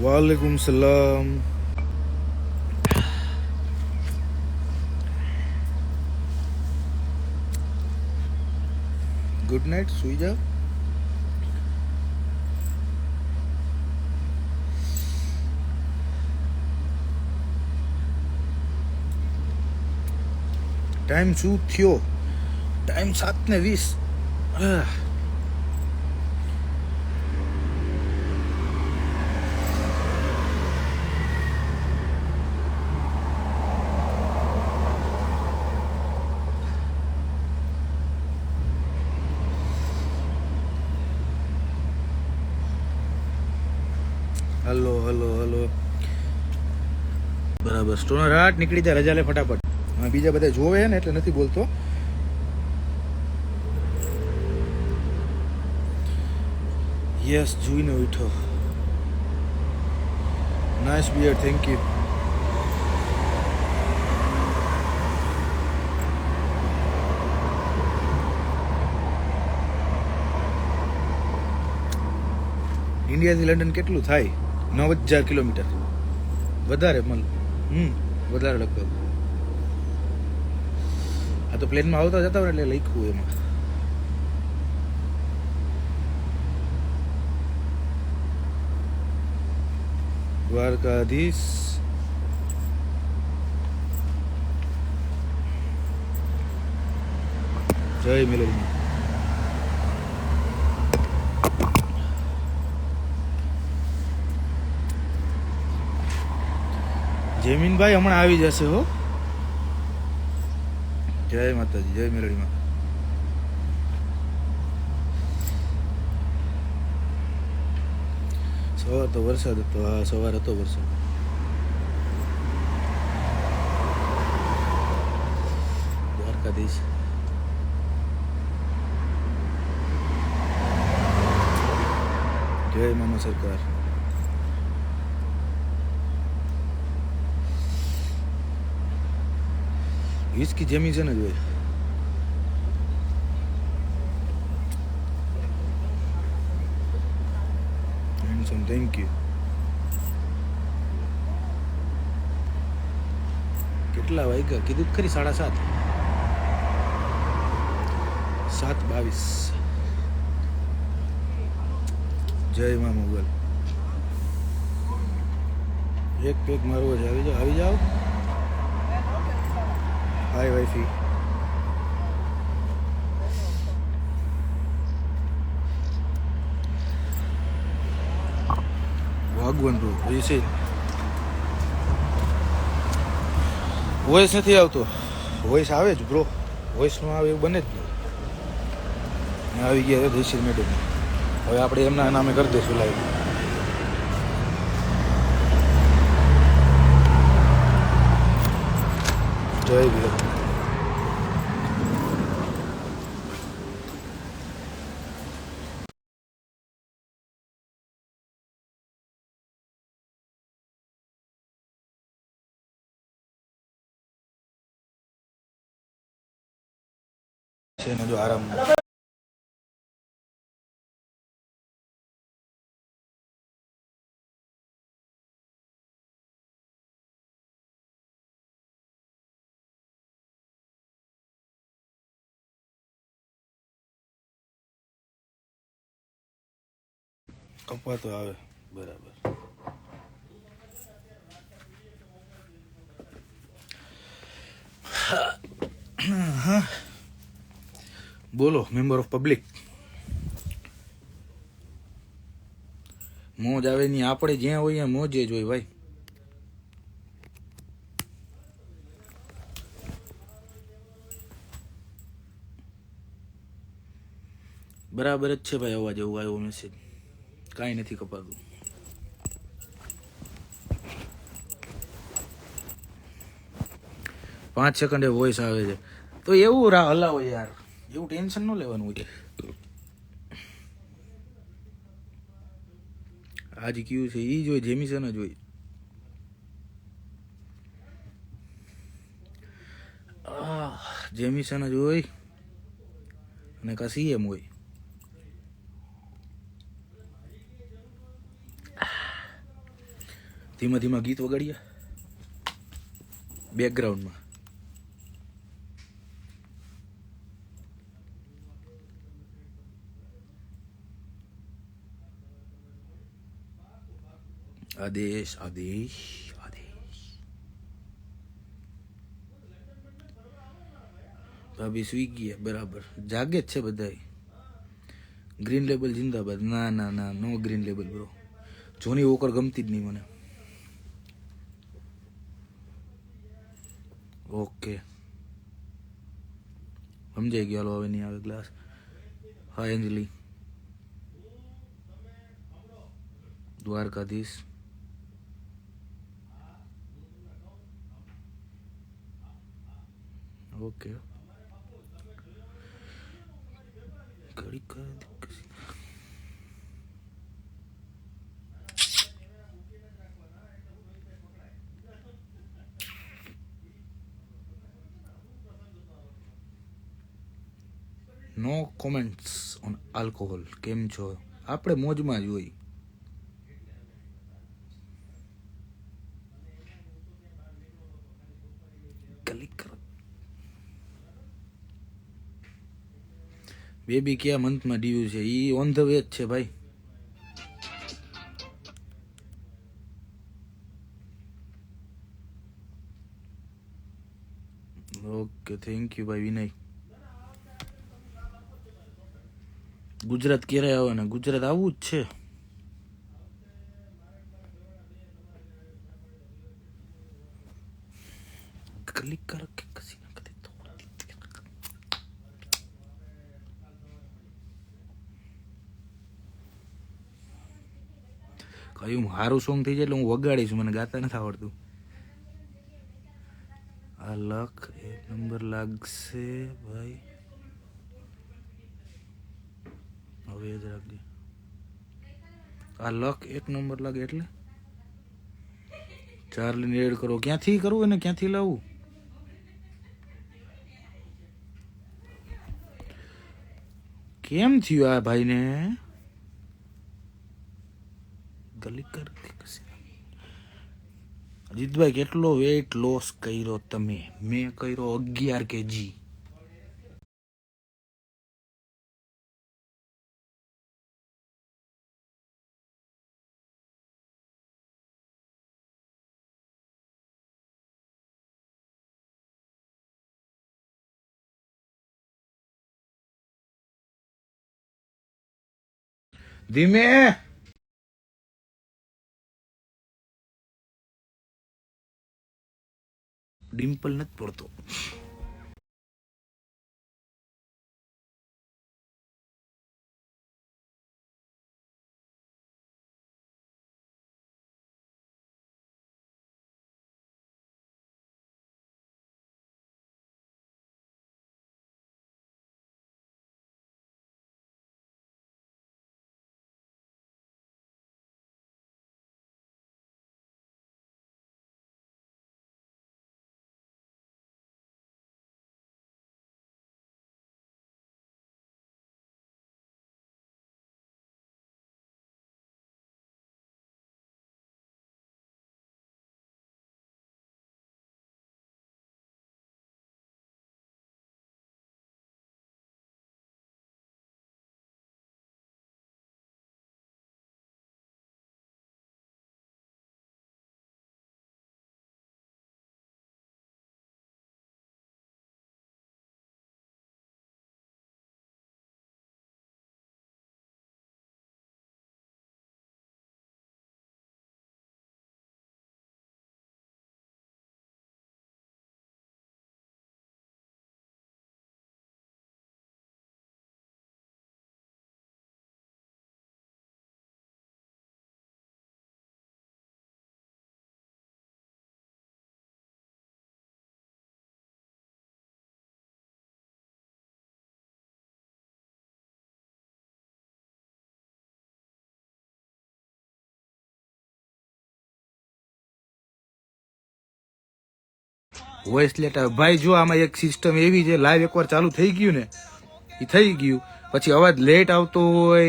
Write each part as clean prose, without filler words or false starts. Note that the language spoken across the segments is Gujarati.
वालेकुम सलाम. Good night. सुई जाओ. टाइम शू थियो? टाइम 7:20. Hello hello hello. બરાબર. સ્ટોનર હાટ નીકળી જાય. રજા લે ફટાફટ. બીજા બધા જોવે ને એટલે નથી બોલતો. યસ, જોઈને ઉઠો. Nice beer, thank you. ઇન્ડિયાથી લંડન કેટલું થાય? 9,000 કિલોમીટર. વધારે વધારે લગભગ. આ તો પ્લેનમાં આવતા જતા હોય એટલે લખ્યું એમાં. દ્વારકાધીશ. જય મેલડી. જયમીનભાઈ હમણાં આવી જશે હો. જય માતાજી, જય મેલડીમાં. સવાર તો વરસાદ હતો. હા, સવાર હતો વરસાદ. દ્વારકાધીશ. જય મામા સરકાર. વિસ્કી જેમિસન જ હોય. Handsome, thank you. કેટલા વાગ્યા કીધું ખરી? 7:30. 7:22. જય મા મોગલ. એક પેક મારવો છે. આવી જાઓ, આવી જાઓ. હાય વાઈફી. વાગવન બ્રો. એ છે વોઇસ નથી આવતો. વોઇસ આવે જ બ્રો. વોઇસ નો આવે એવું બને જ નહીં. આવી ગયા જયશ્રી મેડમ. હવે આપણે એમના નામે કરી દઈશું લાઈવ. જય ભીલ. છે ને જો આરામ. કપાતો આવે. બરાબર. બોલો મેમ્બર ઓફ પબ્લિક. મોજ આવે નહીં. આપણે જ્યાં હોય ત્યાં મોજ જ હોય ભાઈ. બરાબર જ છે ભાઈ. અવાજ એવું આવ્યો મેસેજ. કાંઈ નથી કપાતું. પાંચ સેકન્ડે વોઇસ આવે છે તો એવું હલાવો યાર. એવું ટેન્શન ન લેવાનું હોય. આજ કયું છે એ જ હોય. જેમિસન જ હોય. જેમિસન જ હોય અને કા સીએમ હોય. ધીમા ધીમા ગીત વગાડીએ બેકગ્રાઉન્ડમાં. આદેશ આદેશ આદેશ. ભાભી સુઈ ગયા બરાબર, જાગે જ છે બધા. ગ્રીન લેબલ જિંદાબાદ. ના ના ના, no green label bro. Johnnie Walker ગમતી જ નહીં મને. ઓકે સમજાઈ ગયો. હાલો હવે નહીં આવે ગ્લાસ. હા અંજલિ. દ્વારકાધીશ. ઓકે ઘડી કર. નો કોમેન્ટ્સ ઓન આલ્કોહોલ. કેમ છો? આપણે મોજમાં જ હોય. બેબી કયા મંથમાં ડ્યુ છે? ઈ ઓન ધ વે જ છે ભાઈ. ઓકે થેન્ક યુ ભાઈ વિનય. ગુજરાત ક્યારે આવે ને? ગુજરાત આવવું જ છે. ક્લિક કરો કે કસી ના કરી તો કયું સારું સોંગ થઈ જાય એટલે હું વગાડીશ. મને ગાતા નથી આવડતું. આ લખ 1 નંબર લાગશે ભાઈ. હવે જ રાખજે. આ લખ 1 નંબર લાગે એટલે ચાર્લીને એડ કરો. ક્યાંથી કરવું એને? ક્યાંથી લાવવું? કેમ થયું આ ભાઈને? ગલી કર. અજીતભાઈ કેટલો વેઇટ લોસ કર્યો તમે? મેં કર્યો 11 kg. ધીમે. ડિમ્પલ નથી પડતો. વોઇસ લેટ આવે ભાઈ. જો આમાં એક સિસ્ટમ એવી છે, લાઈવ એકવાર ચાલુ થઈ ગયું ને, એ થઈ ગયું પછી અવાજ લેટ આવતો હોય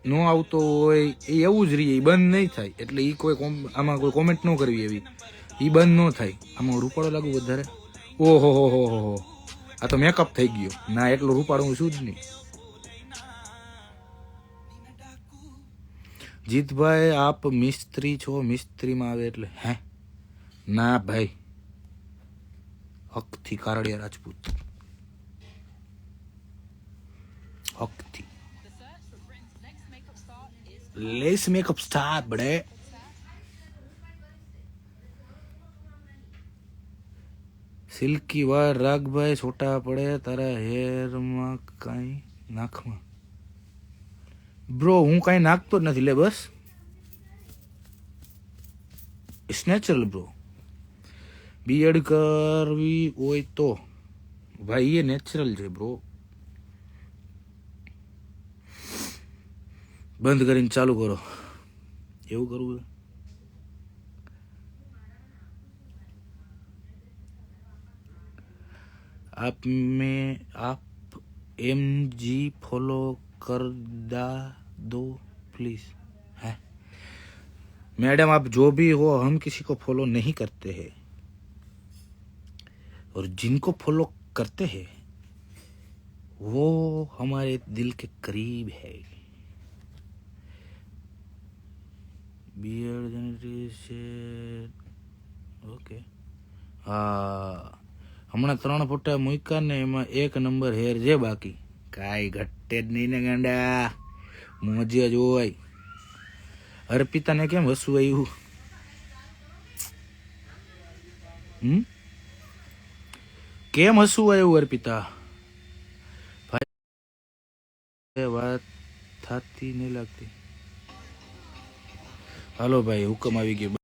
નો આવતો હોય એ એવું જ રહીએ, એ બંધ નહીં થાય. એટલે એ કોઈ આમાં કોઈ કોમેન્ટ ન કરવી એવી, એ બંધ ન થાય. આમાં રૂપાળો લાગુ વધારે. ઓહો હો હો હો, આ તો મેકઅપ થઈ ગયો. ના એટલું રૂપાળો હું શું જ નહીં. જીતભાઈ આપ મિસ્ત્રી છો? મિસ્ત્રીમાં આવે એટલે હે? ના ભાઈ, હકથી Kardiya Rajput, હકથી. Less makeup star બડે. સિલ્કી વાર રાગભાઈ છોટા પડે તારા હેરમાં કઈ નાખમાં. બ્રો હું કઈ નાખતો જ નથી લે, બસ ઇટ્સ નેચરલ બ્રો. બીએડ કરવી હોય તો ભાઈ એ નેચરલ છે બ્રો. બંધ કરીને ચાલુ કરો, એવું કરવું. आप MG फॉलो कर दो प्लीज. है मैडम, आप जो भी हो, हम किसी को फॉलो नहीं करते हैं, और जिनको फॉलो करते हैं वो हमारे दिल के करीब है. Beard generation okay. हाँ, હમણાં 3 ફોટા મૂક્યા ને, એમાં 1 નંબર હેર છે, બાકી કાંઈ ઘટે જ નહીં ને ગાંડા, મોજે જ હોય. અર્પિતાને કેમ હસવું આવ્યું? કેમ હસવું આવ્યું અર્પિતા? ભાઈ વાત થાતી નહીં લાગતી. હાલો ભાઈ, હુકમ આવી ગયો.